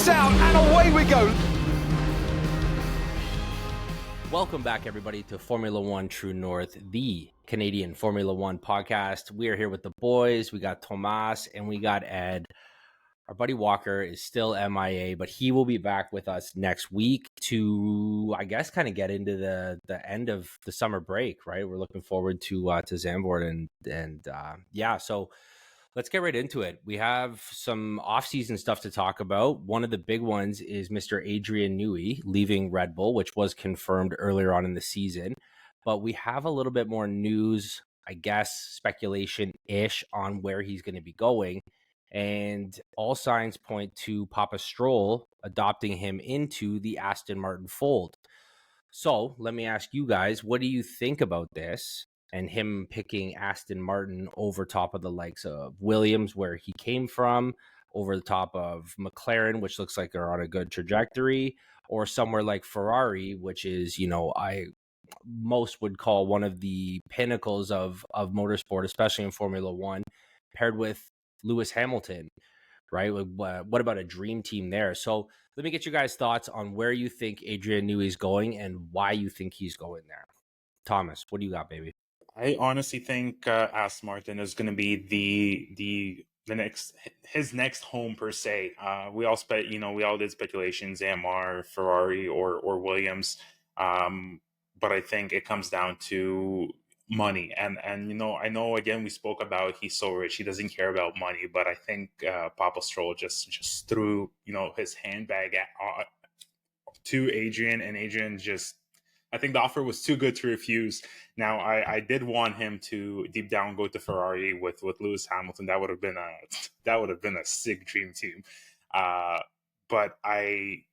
out, and away we go. Welcome back, everybody, to Formula One True North, the Canadian Formula One podcast. We are here with the boys. We got Tomas and we got Ed. Our buddy Walker is still MIA, but he will be back with us next week to, I guess, kind of get into the end of the summer break, right? We're looking forward to Zandvoort and so let's get right into it. We have some off-season stuff to talk about. One of the big ones is Mr. Adrian Newey leaving Red Bull, which was confirmed earlier on in the season. But we have a little bit more news, I guess, speculation-ish on where he's going to be going. And all signs point to Papa Stroll adopting him into the Aston Martin fold. So let me ask you guys, what do you think about this and him picking Aston Martin over top of the likes of Williams, where he came from, over the top of McLaren, which looks like they're on a good trajectory, or somewhere like Ferrari, which is, most would call one of the pinnacles of motorsport, especially in Formula One, paired with Lewis Hamilton, right? What about a dream team there? So let me get you guys' thoughts on where you think Adrian Newey is going and why you think he's going there. Thomas, what do you got, baby? I honestly think Aston Martin is going to be his next home per se. We all did speculations, AMR, Ferrari, or Williams, but I think it comes down to money. And I know again we spoke about he's so rich he doesn't care about money, but I think Papa Stroll just threw his handbag to Adrian, and Adrian just, I think the offer was too good to refuse. Now, I did want him to deep down go to Ferrari with Lewis Hamilton. That would have been a sick dream team. But I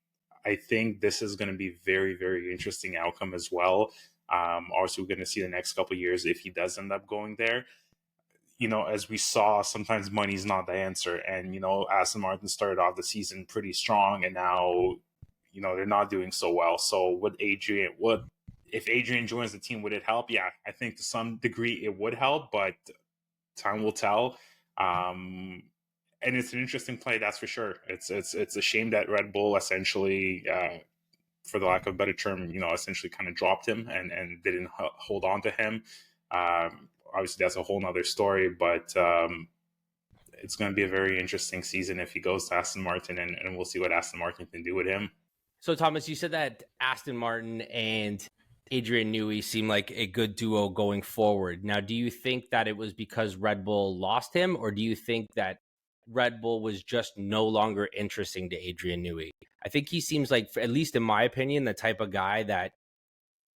think this is going to be very, very interesting outcome as well. Also, we're going to see the next couple of years if he does end up going there. As we saw, sometimes money's not the answer. And Aston Martin started off the season pretty strong, and now they're not doing so well. So if Adrian joins the team, would it help? Yeah, I think to some degree it would help, but time will tell. And it's an interesting play, that's for sure. It's a shame that Red Bull essentially, for the lack of a better term, essentially kind of dropped him and didn't hold on to him. Obviously, that's a whole nother story, but it's going to be a very interesting season if he goes to Aston Martin, and we'll see what Aston Martin can do with him. So, Thomas, you said that Aston Martin and Adrian Newey seem like a good duo going forward. Now, do you think that it was because Red Bull lost him, or do you think that Red Bull was just no longer interesting to Adrian Newey? I think he seems like, at least in my opinion, the type of guy that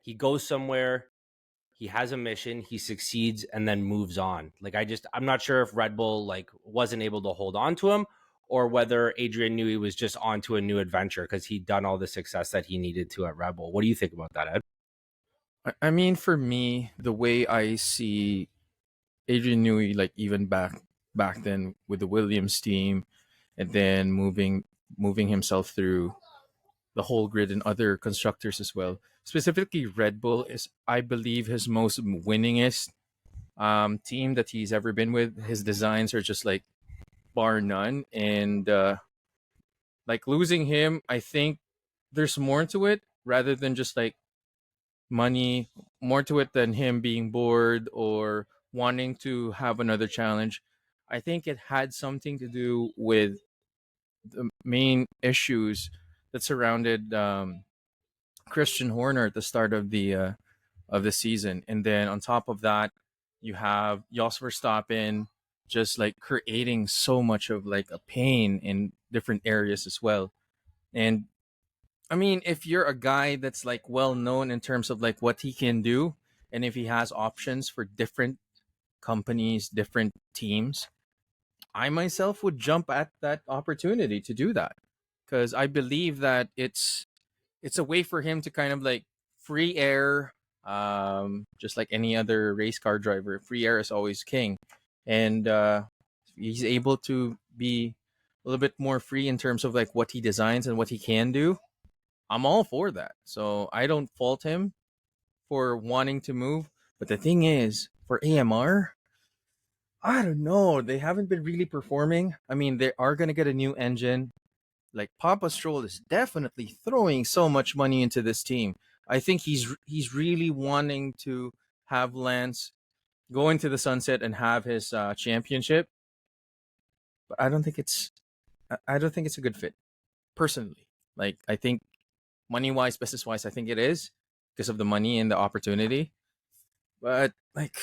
he goes somewhere, he has a mission, he succeeds, and then moves on. I'm not sure if Red Bull wasn't able to hold on to him, or whether Adrian Newey was just onto a new adventure because he'd done all the success that he needed to at Red Bull. What do you think about that, Ed? I mean, for me, the way I see Adrian Newey, even back then with the Williams team, and then moving himself through the whole grid and other constructors as well. Specifically, Red Bull is, I believe, his most winningest team that he's ever been with. His designs are just bar none, and losing him, I think there's more to it rather than just money, more to it than him being bored or wanting to have another challenge. I think it had something to do with the main issues that surrounded Christian Horner at the start of the season, and then on top of that, you have Jos Verstappen just creating so much of a pain in different areas as well. And I mean, if you're a guy that's well known in terms of what he can do, and if he has options for different companies, different teams, I myself would jump at that opportunity to do that, because I believe that it's a way for him to kind of free air, just like any other race car driver. Free air is always king, and he's able to be a little bit more free in terms of what he designs and what he can do. I'm all for that. So I don't fault him for wanting to move. But the thing is, for AMR, I don't know. They haven't been really performing. I mean, they are going to get a new engine. Like Papa Stroll is definitely throwing so much money into this team. I think he's really wanting to have Lance go into the sunset and have his championship. But I don't think it's a good fit personally. Like I think money wise, business wise, I think it is because of the money and the opportunity. But like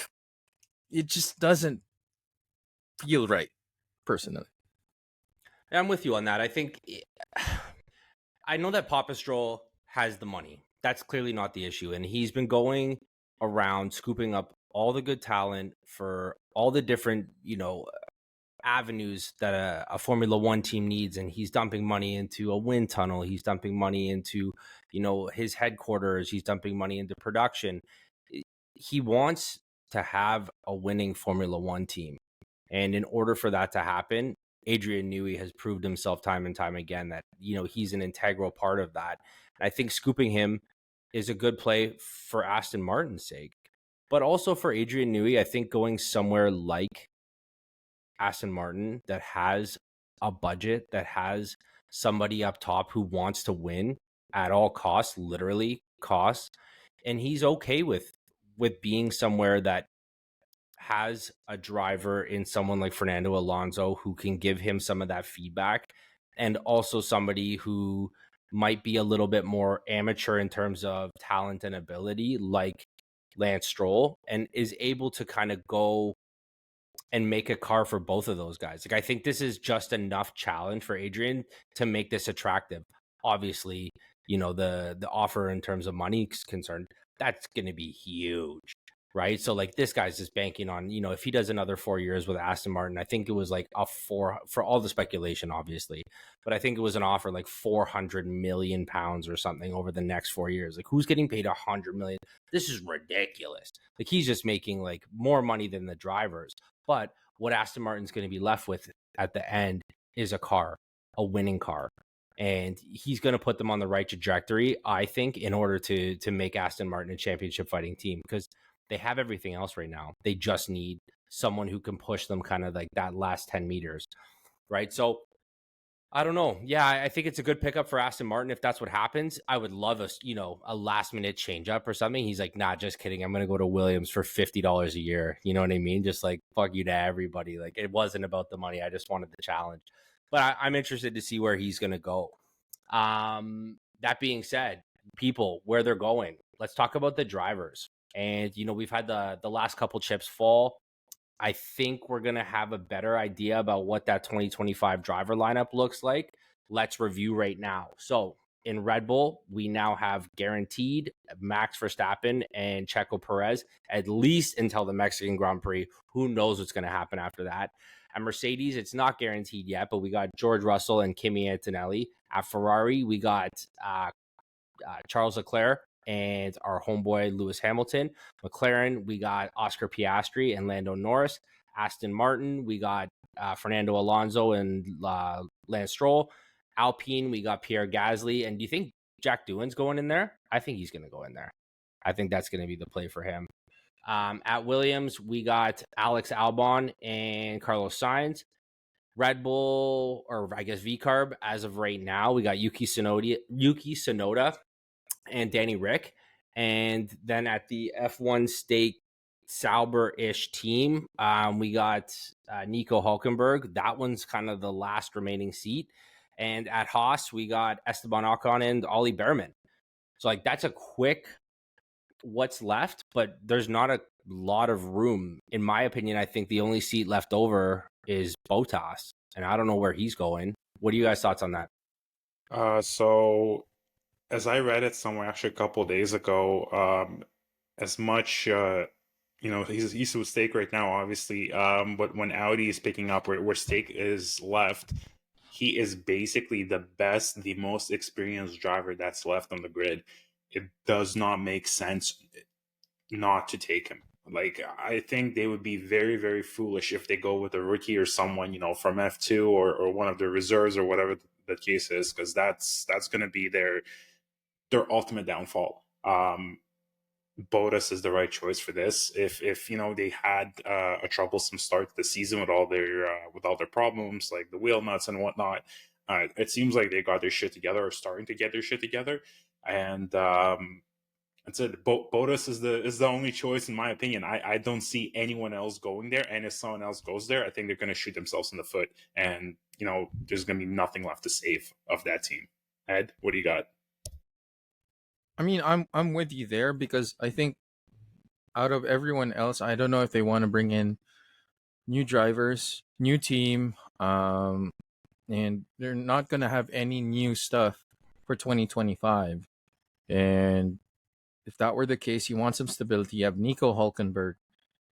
it just doesn't feel right personally. I'm with you on that. I think I know that Papa Stroll has the money. That's clearly not the issue. And he's been going around scooping up all the good talent for all the different, avenues that a Formula One team needs. And he's dumping money into a wind tunnel. He's dumping money into, his headquarters. He's dumping money into production. He wants to have a winning Formula One team. And in order for that to happen, Adrian Newey has proved himself time and time again that, he's an integral part of that. And I think scooping him is a good play for Aston Martin's sake, but also for Adrian Newey. I think going somewhere like Aston Martin that has a budget, that has somebody up top who wants to win at all costs, literally costs, and he's okay with being somewhere that has a driver in someone like Fernando Alonso who can give him some of that feedback, and also somebody who might be a little bit more amateur in terms of talent and ability, like Lance Stroll, and is able to kind of go and make a car for both of those guys. Like I think this is just enough challenge for Adrian to make this attractive. Obviously, the offer in terms of money is concerned, that's going to be huge, right? So like this guy's just banking on, if he does another 4 years with Aston Martin, I think it was like a four, for all the speculation, obviously, but I think it was an offer like 400 million pounds or something over the next 4 years. Like who's getting paid 100 million? This is ridiculous. Like he's just making like more money than the drivers. But what Aston Martin's going to be left with at the end is a car, a winning car. And he's going to put them on the right trajectory, I think, in order to make Aston Martin a championship fighting team, because they have everything else right now. They just need someone who can push them kind of like that last 10 meters, right? So I don't know. Yeah, I think it's a good pickup for Aston Martin if that's what happens. I would love a last minute change up or something. He's like, nah, just kidding. I'm gonna go to Williams for $50 a year. You know what I mean? Just like fuck you to everybody. Like it wasn't about the money. I just wanted the challenge. But I'm interested to see where he's gonna go. That being said, people, where they're going. Let's talk about the drivers. And we've had the last couple chips fall. I think we're going to have a better idea about what that 2025 driver lineup looks like. Let's review right now. So in Red Bull, we now have guaranteed Max Verstappen and Checo Perez, at least until the Mexican Grand Prix. Who knows what's going to happen after that? At Mercedes, it's not guaranteed yet, but we got George Russell and Kimi Antonelli. At Ferrari, we got Charles Leclerc and our homeboy Lewis Hamilton. McLaren, we got Oscar Piastri and Lando Norris. Aston Martin, we got Fernando Alonso and Lance Stroll. Alpine, we got Pierre Gasly. And do you think Jack Doohan's going in there? I think he's going to go in there. I think that's going to be the play for him. At Williams, we got Alex Albon and Carlos Sainz. Red Bull, or I guess VCARB, as of right now, we got Yuki Tsunoda and Danny Rick. And then at the F1 stake Sauber-ish team, we got Nico Hulkenberg. That one's kind of the last remaining seat. And at Haas, we got Esteban Ocon and Ollie Behrman. So like that's a quick what's left, but there's not a lot of room. In my opinion, I think the only seat left over is Bottas. And I don't know where he's going. What are you guys' thoughts on that? So as I read it somewhere actually a couple of days ago, as much he's with stake right now, obviously. But when Audi is picking up where stake is left, he is basically the best, the most experienced driver that's left on the grid. It does not make sense not to take him. Like, I think they would be very, very foolish if they go with a rookie or someone, from F2 or one of the reserves or whatever the case is, because that's going to be their ultimate downfall. Bottas is the right choice for this. If they had a troublesome start to the season with all their problems like the wheel nuts and whatnot, It seems like they got their shit together or starting to get their shit together, and that's it. Bottas is the only choice in my opinion. I don't see anyone else going there, and if someone else goes there, I think they're going to shoot themselves in the foot, and there's going to be nothing left to save of that team. Ed, what do you got? I mean, I'm with you there because I think out of everyone else, I don't know if they want to bring in new drivers, new team, and they're not gonna have any new stuff for 2025. And if that were the case, you want some stability. You have Nico Hulkenberg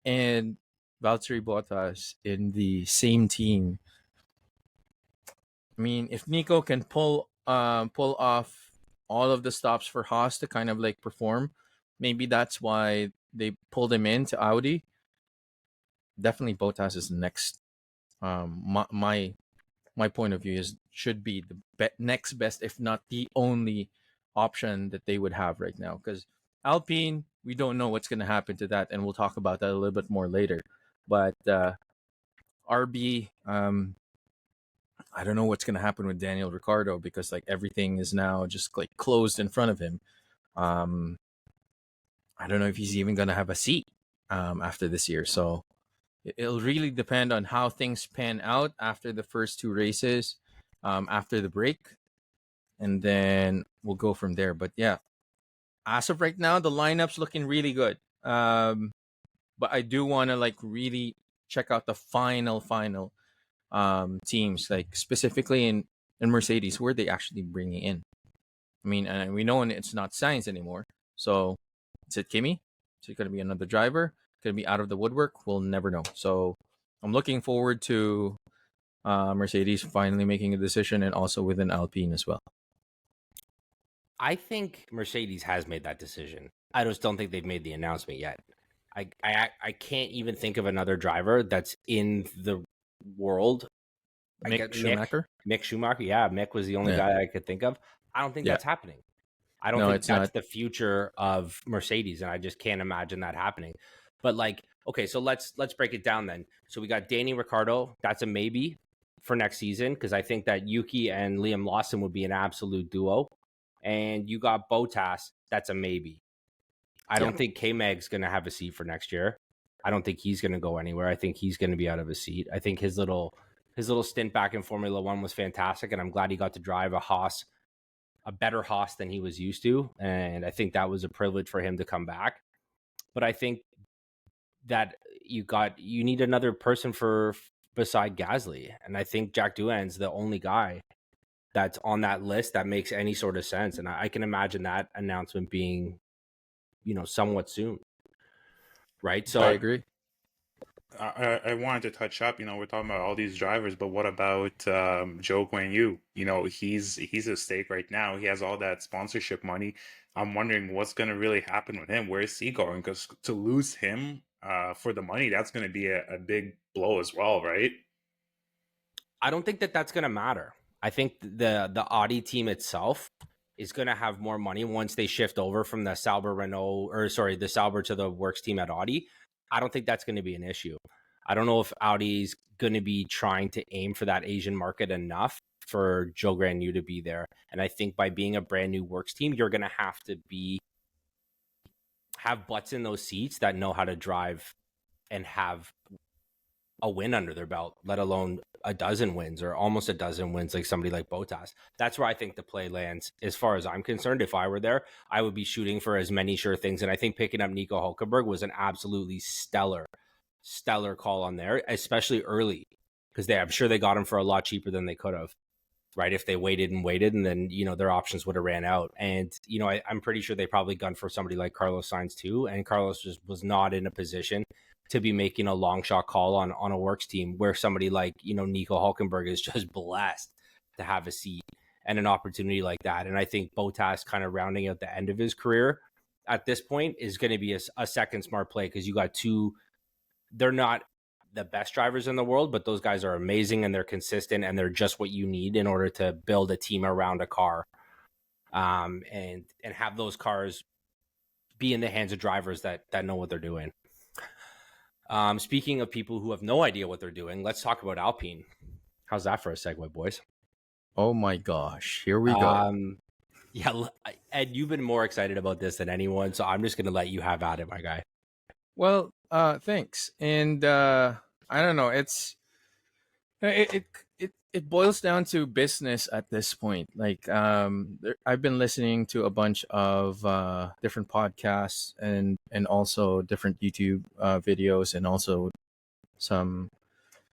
and Valtteri Bottas in the same team. I mean, if Nico can pull off all of the stops for Haas to kind of like perform, maybe that's why they pulled him into Audi. Definitely Bottas is the next. My point of view is should be the next best, if not the only option that they would have right now. Because Alpine, we don't know what's going to happen to that, and we'll talk about that a little bit more later. But RB, I don't know what's going to happen with Daniel Ricciardo because like everything is now just like closed in front of him. I don't know if he's even going to have a seat after this year. So it'll really depend on how things pan out after the first two races, after the break, and then we'll go from there. But yeah, as of right now, the lineup's looking really good. But I do want to like really check out the final teams, like specifically in Mercedes, who are they actually bringing in? I mean, and we know it's not Sainz anymore. So is it Kimi? Is it going to be another driver? Going to be out of the woodwork? We'll never know. So I'm looking forward to Mercedes finally making a decision, and also within Alpine as well. I think Mercedes has made that decision. I just don't think they've made the announcement yet. I can't even think of another driver that's in the world. Mick Schumacher? Mick Schumacher. Yeah, Mick was the only guy I could think of. I don't think that's happening. I don't think that's the future of Mercedes, and I just can't imagine that happening. But like, okay, so let's break it down then. So we got Danny Ricciardo. That's a maybe for next season because I think that Yuki and Liam Lawson would be an absolute duo. And you got Bottas. That's a maybe. I don't think K-Mag's going to have a seat for next year. I don't think he's going to go anywhere. I think he's going to be out of his seat. I think his little stint back in Formula One was fantastic, and I'm glad he got to drive a better Haas than he was used to. And I think that was a privilege for him to come back. But I think that you need another person beside Gasly. And I think Jack Doohan's the only guy that's on that list that makes any sort of sense. And I can imagine that announcement being, somewhat soon. Right. So I agree. I wanted to touch up, we're talking about all these drivers, but what about Zhou Guanyu? He's at stake right now. He has all that sponsorship money. I'm wondering what's going to really happen with him. Where is he going? Because to lose him for the money, that's going to be a big blow as well, right? I don't think that's going to matter. I think the Audi team itself is going to have more money once they shift over from the Sauber the Sauber to the works team at Audi. I don't think that's going to be an issue. I don't know if Audi's going to be trying to aim for that Asian market enough for Zhou Guanyu to be there. And I think by being a brand new works team, you're going to have to have butts in those seats that know how to drive and have a win under their belt, let alone a dozen wins or almost a dozen wins like somebody like Bottas. That's where I think the play lands. As far as I'm concerned, if I were there, I would be shooting for as many sure things. And I think picking up Nico Hulkenberg was an absolutely stellar call on there, especially early, because I'm sure they got him for a lot cheaper than they could have, right? If they waited and then, their options would have ran out. And, I'm pretty sure they probably gunned for somebody like Carlos Sainz too. And Carlos just was not in a position to be making a long shot call on a works team where somebody like, Nico Hulkenberg is just blessed to have a seat and an opportunity like that. And I think Bottas kind of rounding out the end of his career at this point is going to be a second smart play because you got two. They're not the best drivers in the world, but those guys are amazing and they're consistent and they're just what you need in order to build a team around a car, and have those cars be in the hands of drivers that know what they're doing. Speaking of people who have no idea what they're doing, let's talk about Alpine. How's that for a segue, boys? Oh my gosh, here we go. Yeah, Ed, you've been more excited about this than anyone, so I'm just going to let you have at it, my guy. Well, thanks. And I don't know, it boils down to business at this point. Like I've been listening to a bunch of different podcasts and also different YouTube videos, and also some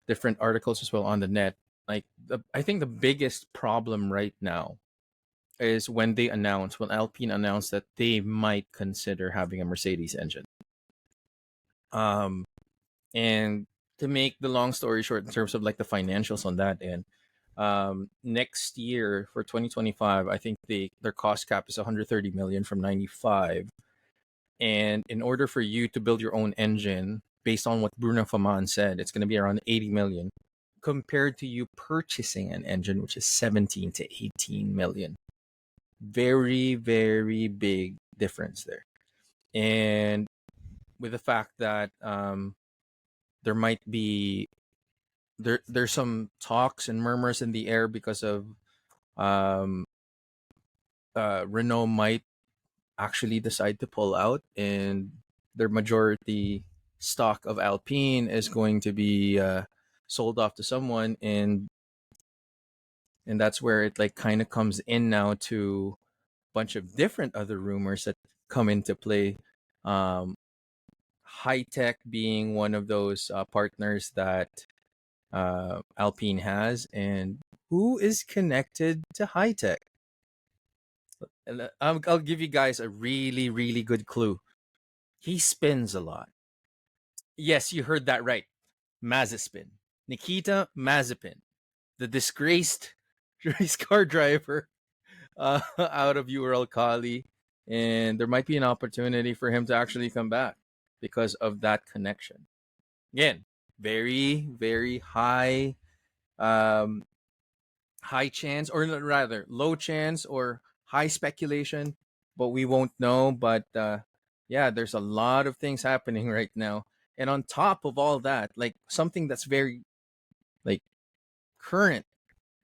different articles as well on the net. Like I think the biggest problem right now is when Alpine announced that they might consider having a Mercedes engine. And to make the long story short, in terms of like the financials on that end, next year for 2025, I think their cost cap is 130 million from 95. And in order for you to build your own engine, based on what Bruno Faman said, it's going to be around 80 million, compared to you purchasing an engine, which is 17 to 18 million. Very, very big difference there. And with the fact that there might be there's some talks and murmurs in the air because of um, Renault might actually decide to pull out, and their majority stock of Alpine is going to be sold off to someone, and that's where it like kind of comes in now to a bunch of different other rumors that come into play. Um, High Tech being one of those partners that Alpine has, and who is connected to High Tech. And I'll give you guys a really, really good clue. He spins a lot. Yes, you heard that right. Mazepin. Nikita Mazepin, the disgraced race car driver out of Ural Kali. And there might be an opportunity for him to actually come back because of that connection. Again, very, very um, high chance, or rather low chance or high speculation, but we won't know. But yeah, there's a lot of things happening right now. And on top of all that, like something that's very like current,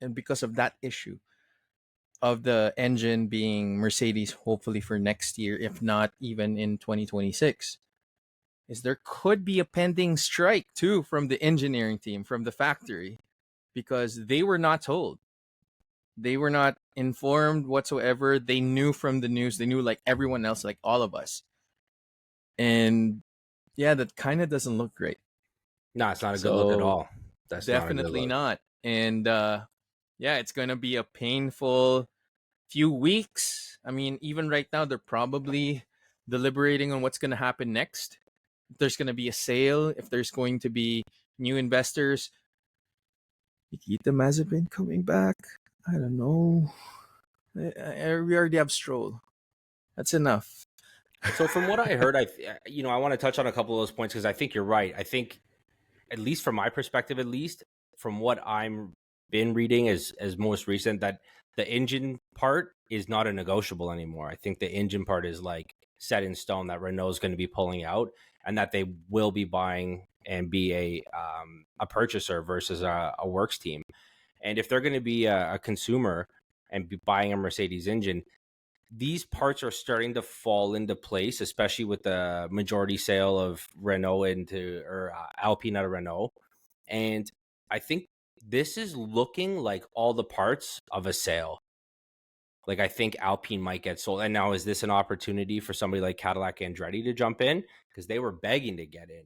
and because of that issue of the engine being Mercedes, hopefully for next year, if not even in 2026, is there could be a pending strike too from the engineering team, from the factory, because they were not told. They were not informed whatsoever. They knew from the news. They knew like everyone else, like all of us. And yeah, that kind of doesn't look great. No, it's not a good look at So all. That's not a good definitely look. not. And yeah, it's going to be a painful few weeks. I mean, even right now, they're probably deliberating on what's going to happen next. If there's going to be a sale, if there's going to be new investors. Nikita Mazepin coming back? I don't know. We already have Stroll. That's enough. So from what I heard, I want to touch on a couple of those points because I think you're right. I think, at least from my perspective, at least from what I'm been reading as most recent, that the engine part is not a negotiable anymore. I think the engine part is like set in stone, that Renault is going to be pulling out, and that they will be buying and be a purchaser versus a works team. And if they're going to be a consumer and be buying a Mercedes engine, these parts are starting to fall into place, especially with the majority sale of Renault or Alpine out of Renault. And I think this is looking like all the parts of a sale. Like, I think Alpine might get sold. And now, is this an opportunity for somebody like Cadillac Andretti to jump in? Because they were begging to get in,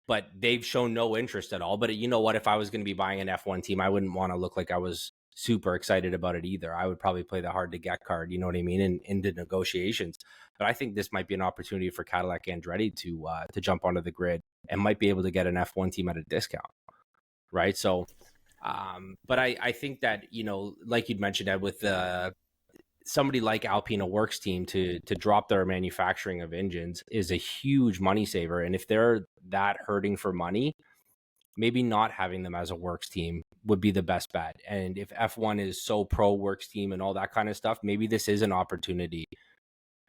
but they've shown no interest at all. But you know what? If I was going to be buying an F1 team, I wouldn't want to look like I was super excited about it either. I would probably play the hard to get card, you know what I mean, in the negotiations. But I think this might be an opportunity for Cadillac Andretti to jump onto the grid and might be able to get an F1 team at a discount, right? So, but I think that, like you'd mentioned, Ed, with somebody like Alpine, a works team, to drop their manufacturing of engines is a huge money saver. And if they're that hurting for money, maybe not having them as a works team would be the best bet. And if F1 is so pro works team and all that kind of stuff, maybe this is an opportunity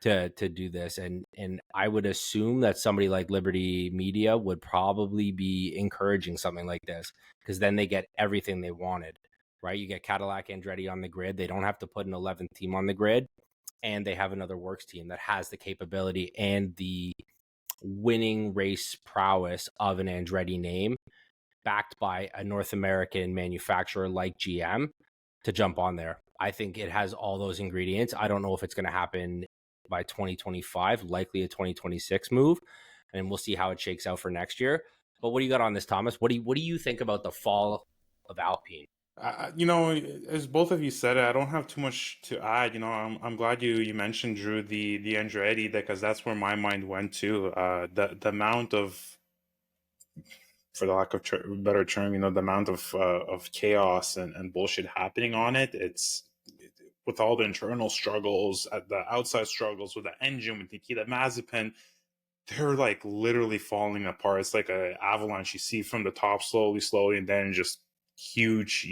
to do this. And I would assume that somebody like Liberty Media would probably be encouraging something like this, because then they get everything they wanted. right? You get Cadillac Andretti on the grid. They don't have to put an 11th team on the grid, and they have another works team that has the capability and the winning race prowess of an Andretti name, backed by a North American manufacturer like GM to jump on there. I think it has all those ingredients. I don't know if it's going to happen by 2025, likely a 2026 move, and we'll see how it shakes out for next year. But what do you got on this, Thomas? What do you think about the fall of Alpine? As both of you said, I don't have too much to add. I'm glad you mentioned, Drew, the Andretti, because that's where my mind went to. The amount of, for the lack of better term, the amount of chaos and bullshit happening on it. It's with all the internal struggles, the outside struggles with the engine, with Nikita Mazepin. They're like literally falling apart. It's like an avalanche you see from the top slowly, and then just huge,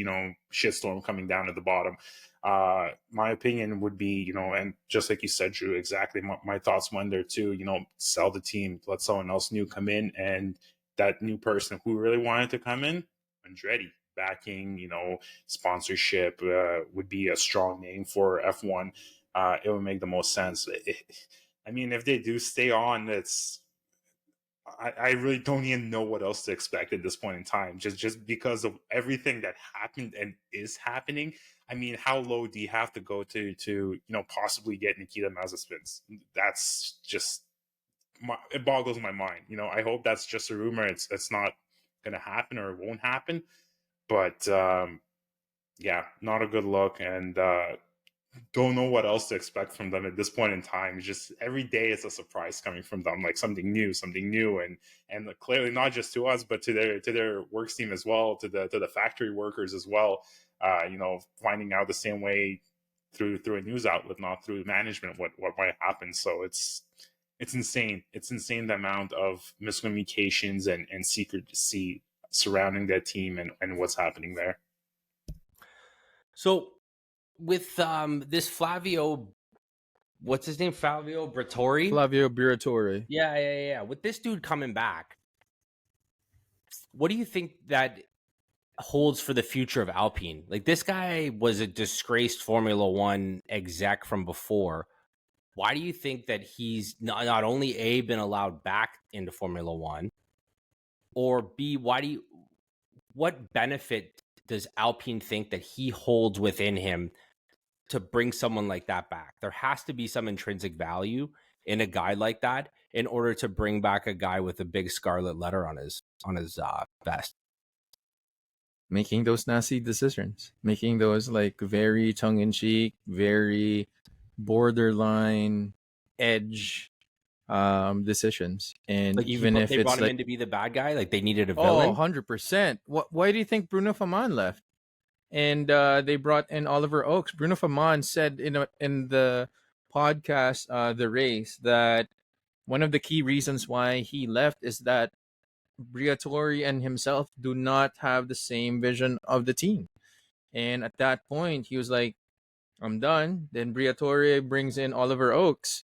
shitstorm coming down at the bottom. My opinion would be, and just like you said, Drew, exactly my thoughts went there too. Sell the team, let someone else new come in, and that new person who really wanted to come in, Andretti backing, sponsorship would be a strong name for F1. It would make the most sense. I mean, if they do stay on, I really don't even know what else to expect at this point in time. Just because of everything that happened and is happening. I mean, how low do you have to go to possibly get Nikita Mazepin? That's just it boggles my mind. I hope that's just a rumor. It's not going to happen, or it won't happen. But yeah, not a good look, and don't know what else to expect from them at this point in time. Just every day it's a surprise coming from them, like something new, and clearly not just to us, but to their works team as well, to the factory workers as well. Finding out the same way through a news outlet, not through management, what might happen. So it's insane. It's insane the amount of miscommunications and secrecy surrounding that team and what's happening there. So with this Flavio, what's his name? Flavio Briatore. Yeah. With this dude coming back, what do you think that holds for the future of Alpine? Like, this guy was a disgraced Formula One exec from before. Why do you think that he's not only A, been allowed back into Formula One, or B, what benefit does Alpine think that he holds within him to bring someone like that back? There has to be some intrinsic value in a guy like that in order to bring back a guy with a big scarlet letter on his vest. Making those nasty decisions, making those like very tongue-in-cheek, very borderline edge decisions. And Like, even if they it's brought him like, in to be the bad guy, like they needed a villain. 100%. Why do you think Bruno Faman left? And they brought in Oliver Oakes. Bruno Faman said in the podcast, The Race, that one of the key reasons why he left is that Briatore and himself do not have the same vision of the team. And at that point, he was like, I'm done. Then Briatore brings in Oliver Oakes.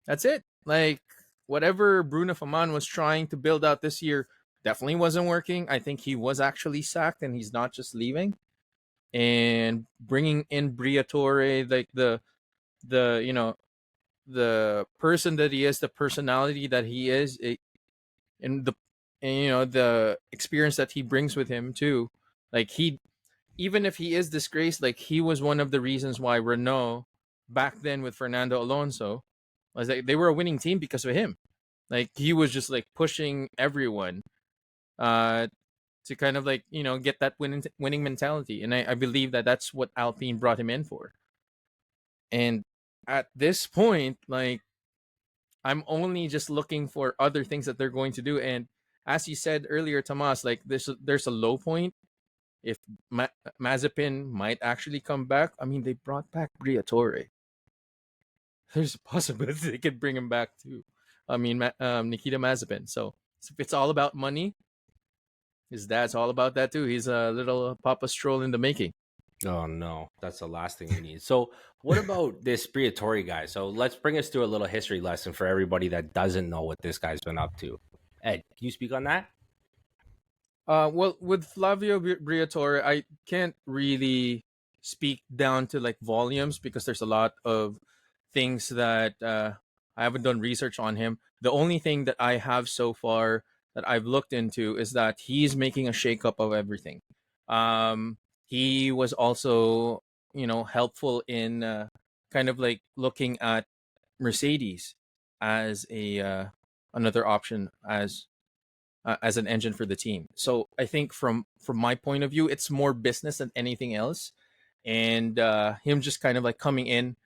That's it. Like, whatever Bruno Faman was trying to build out this year definitely wasn't working. I think he was actually sacked, and he's not just leaving. And bringing in Briatore, like the person that he is, the personality that he is, and the experience that he brings with him too. Like, even if he is disgraced, like, he was one of the reasons why Renault back then with Fernando Alonso was like they were a winning team because of him. Like, he was just like pushing everyone to kind of like get that winning mentality, and I believe that that's what Alpine brought him in for. And at this point, like, I'm only just looking for other things that they're going to do. And as you said earlier, Tomas, like, there's a low point. If Mazepin might actually come back, I mean, they brought back Briatore. There's a possibility they could bring him back too. I mean, Nikita Mazepin. So if it's all about money, his dad's all about that too. He's a little Papa Stroll in the making. Oh no, that's the last thing we need. So what about this Briatore guy? So let's bring us through a little history lesson for everybody that doesn't know what this guy's been up to. Ed, can you speak on that? Well, with Flavio Briatore, I can't really speak down to like volumes because there's a lot of things that I haven't done research on him. The only thing that I have so far that I've looked into is that he's making a shakeup of everything. He was also, helpful in kind of like looking at Mercedes as a another option as an engine for the team. So I think from my point of view, it's more business than anything else. And him just kind of like coming in,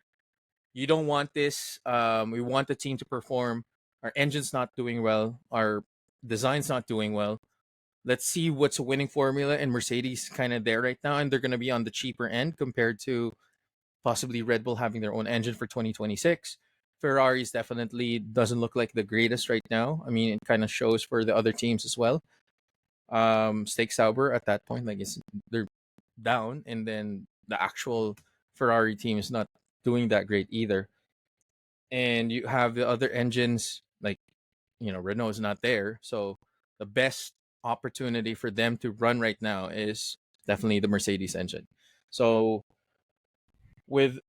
you don't want this. We want the team to perform. Our engine's not doing well. Our design's not doing well. Let's see what's a winning formula. And Mercedes kind of there right now, and they're going to be on the cheaper end compared to possibly Red Bull having their own engine for 2026. Ferrari's definitely doesn't look like the greatest right now. I mean, it kind of shows for the other teams as well. Stake Sauber at that point, like they're down, and then the actual Ferrari team is not doing that great either. And you have the other engines, like Renault is not there, so the best opportunity for them to run right now is definitely the Mercedes engine. So with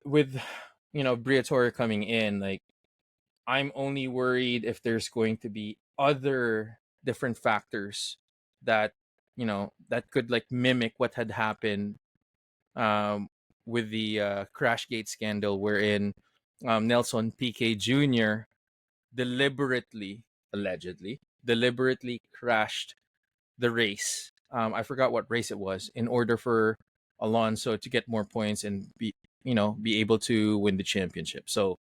Briatore coming in, like I'm only worried if there's going to be other different factors that that could like mimic what had happened um, with the Crashgate scandal, wherein Nelson Piquet Jr. deliberately, allegedly, deliberately crashed the race. I forgot what race it was in order for Alonso to get more points and be able to win the championship. So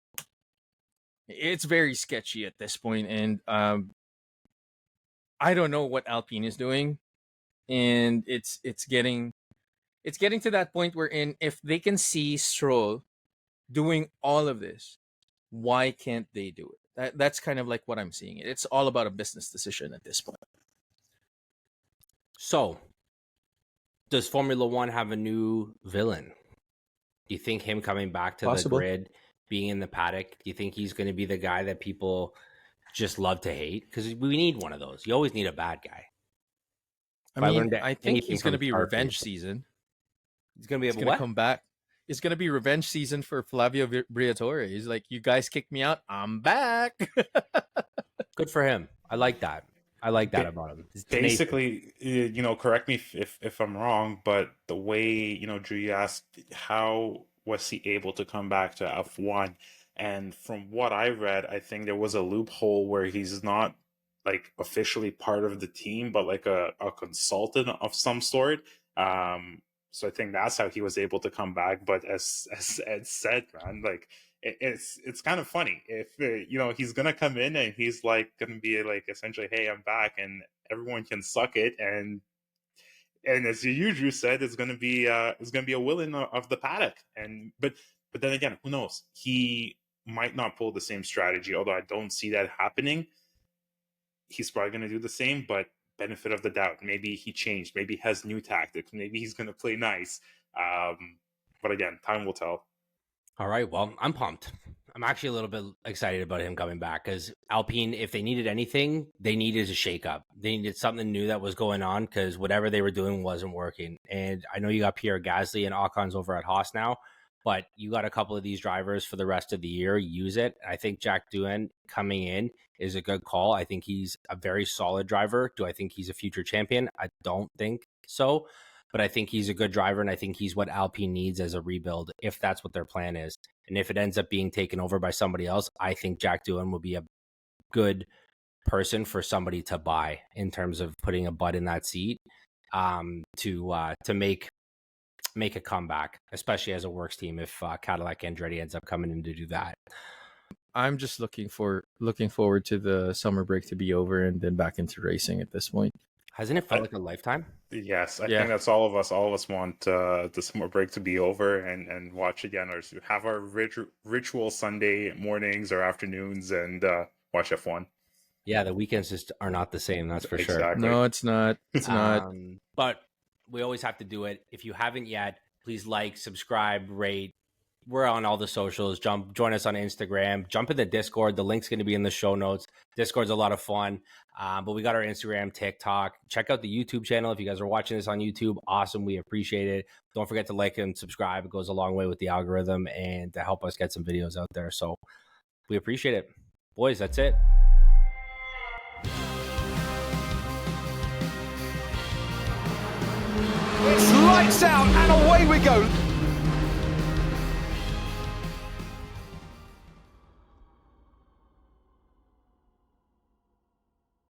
it's very sketchy at this point, and I don't know what Alpine is doing, and it's getting to that point wherein if they can see Stroll doing all of this, why can't they do it? That's kind of like what I'm seeing. It's all about a business decision at this point. So, does Formula One have a new villain? Do you think him coming back to Possible. the grid, being in the paddock, do you think he's going to be the guy that people just love to hate? Because we need one of those. You always need a bad guy. I think he's going to be revenge season. He's going to be He's able going to to come back. It's going to be revenge season for Flavio Briatore. He's like, you guys kicked me out. I'm back. Good for him. I like that. I like that about him. Basically, correct me if I'm wrong, but the way, Drew, you asked how was he able to come back to F1? And from what I read, I think there was a loophole where he's not like officially part of the team, but like a consultant of some sort. So I think that's how he was able to come back. But as Ed said, man, like it's kind of funny if he's gonna come in and he's like gonna be like essentially, hey, I'm back, and everyone can suck it, and as you said, it's gonna be a willing of the paddock, and but then again, who knows? He might not pull the same strategy, although I don't see that happening. He's probably gonna do the same, but benefit of the doubt, maybe he changed, maybe he has new tactics, maybe he's gonna play nice. But again, time will tell. All right. Well, I'm pumped. I'm actually a little bit excited about him coming back because Alpine, if they needed anything, they needed a shakeup. They needed something new that was going on because whatever they were doing wasn't working. And I know you got Pierre Gasly and Ocon's over at Haas now, but you got a couple of these drivers for the rest of the year. Use it. I think Jack Doohan coming in is a good call. I think he's a very solid driver. Do I think he's a future champion? I don't think so. But I think he's a good driver, and I think he's what Alpine needs as a rebuild, if that's what their plan is. And if it ends up being taken over by somebody else, I think Jack Doohan will be a good person for somebody to buy in terms of putting a butt in that seat to make a comeback, especially as a works team if Cadillac Andretti ends up coming in to do that. I'm just looking forward to the summer break to be over and then back into racing at this point. Hasn't it felt like a lifetime? Yes, I think that's all of us. All of us want the summer break to be over and watch again, or have our ritual Sunday mornings or afternoons and watch F1. Yeah, the weekends just are not the same. That's for sure. No, it's not. It's not. But we always have to do it. If you haven't yet, please like, subscribe, rate, we're on all the socials. Join us on Instagram. Jump in the Discord. The link's going to be in the show notes. Discord's a lot of fun. But we got our Instagram, TikTok. Check out the YouTube channel. If you guys are watching this on YouTube, awesome. We appreciate it. Don't forget to like and subscribe. It goes a long way with the algorithm and to help us get some videos out there. So we appreciate it. Boys, that's it. It's lights out and away we go.